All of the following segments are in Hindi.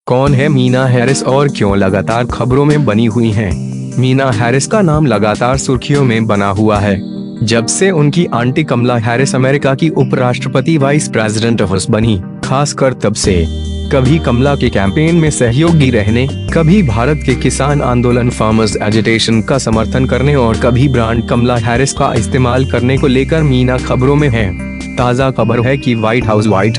कौन है मीना हैरिस और क्यों लगातार खबरों में बनी हुई हैं? मीना हैरिस का नाम लगातार सुर्खियों में बना हुआ है जब से उनकी आंटी कमला हैरिस अमेरिका की उपराष्ट्रपति वाइस प्रेसिडेंट बनी। खासकर तब से कभी कमला के कैंपेन में सहयोगी रहने, कभी भारत के किसान आंदोलन फार्मर्स एजिटेशन का समर्थन करने और कभी ब्रांड कमला हैरिस का इस्तेमाल करने को लेकर मीना खबरों में है। ताज़ा खबर है कि व्हाइट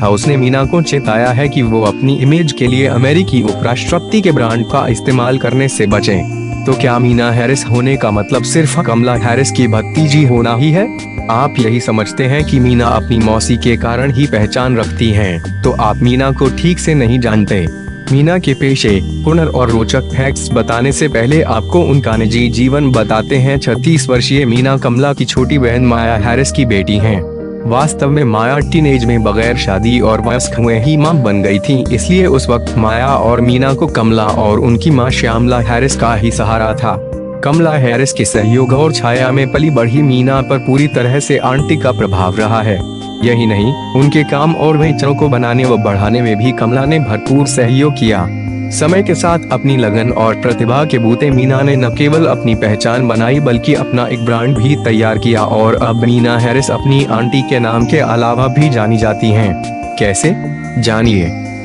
हाउस ने मीना को चेताया है कि वो अपनी इमेज के लिए अमेरिकी उपराष्ट्रपति के ब्रांड का इस्तेमाल करने से बचें। तो क्या मीना हैरिस होने का मतलब सिर्फ कमला हैरिस की भतीजी होना ही है? आप यही समझते हैं कि मीना अपनी मौसी के कारण ही पहचान रखती हैं, तो आप मीना को ठीक से नहीं जानते। मीना के पेशे, हुनर और रोचक फैक्ट्स बताने से पहले आपको उनका निजी जीवन बताते हैं। 36 वर्षीय मीना कमला की छोटी बहन माया हैरिस की बेटी हैं। वास्तव में माया टीनेज में बगैर शादी और वयस्क हुए ही मां बन गई थी, इसलिए उस वक्त माया और मीना को कमला और उनकी मां श्यामला हैरिस का ही सहारा था। कमला हैरिस के सहयोग और छाया में पली बढ़ी मीना पर पूरी तरह से आंटी का प्रभाव रहा है। यही नहीं, उनके काम और विचारों को बनाने व बढ़ाने में भी कमला ने भरपूर सहयोग किया। समय के साथ अपनी लगन और प्रतिभा के बूते मीना ने न केवल अपनी पहचान बनाई बल्कि अपना एक ब्रांड भी तैयार किया और अब मीना हैरिस अपनी आंटी के नाम के अलावा भी जानी जाती हैं। कैसे? जानिए।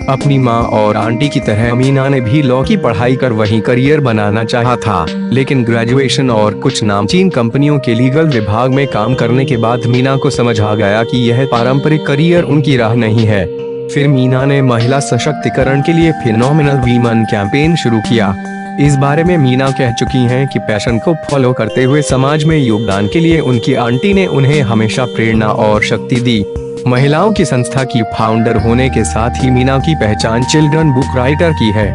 अपनी मां और आंटी की तरह मीना ने भी लॉ की पढ़ाई कर वहीं करियर बनाना चाहा था, लेकिन ग्रेजुएशन और कुछ नामचीन कंपनियों के लीगल विभाग में काम करने के बाद मीना को समझ आ गया कि यह पारंपरिक करियर उनकी राह नहीं है। फिर मीना ने महिला सशक्तिकरण के लिए फिनोमिनल वीमन कैंपेन शुरू किया। इस बारे में मीना कह चुकी हैं कि पैशन को फॉलो करते हुए समाज में योगदान के लिए उनकी आंटी ने उन्हें हमेशा प्रेरणा और शक्ति दी। महिलाओं की संस्था की फाउंडर होने के साथ ही मीना की पहचान चिल्ड्रन बुक राइटर की है।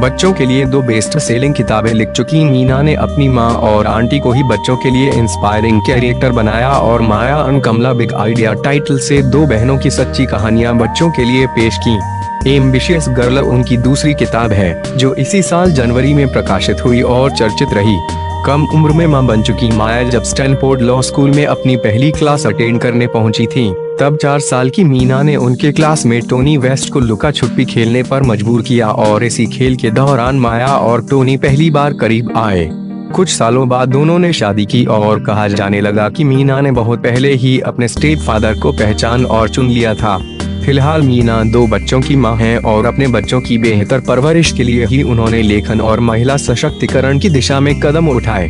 बच्चों के लिए 2 बेस्ट सेलिंग किताबें लिख चुकी मीना ने अपनी मां और आंटी को ही बच्चों के लिए इंस्पायरिंग कैरेक्टर बनाया और Maya and Kamala big idea title से 2 बहनों की सच्ची कहानियां बच्चों के लिए पेश की। एम्बिशियस गर्ल उनकी दूसरी किताब है, जो इसी साल जनवरी में प्रकाशित हुई और चर्चित रही। कम उम्र में मां बन चुकी माया जब स्टैनफोर्ड लॉ स्कूल में अपनी पहली क्लास अटेंड करने पहुंची थी, तब 4 साल की मीना ने उनके क्लासमेट टोनी वेस्ट को लुका छुपी खेलने पर मजबूर किया और इसी खेल के दौरान माया और टोनी पहली बार करीब आए। कुछ सालों बाद दोनों ने शादी की और कहा जाने लगा कि मीना ने बहुत पहले ही अपने स्टेप फादर को पहचान और चुन लिया था। फिलहाल मीना 2 बच्चों की मां हैं और अपने बच्चों की बेहतर परवरिश के लिए ही उन्होंने लेखन और महिला सशक्तिकरण की दिशा में कदम उठाए।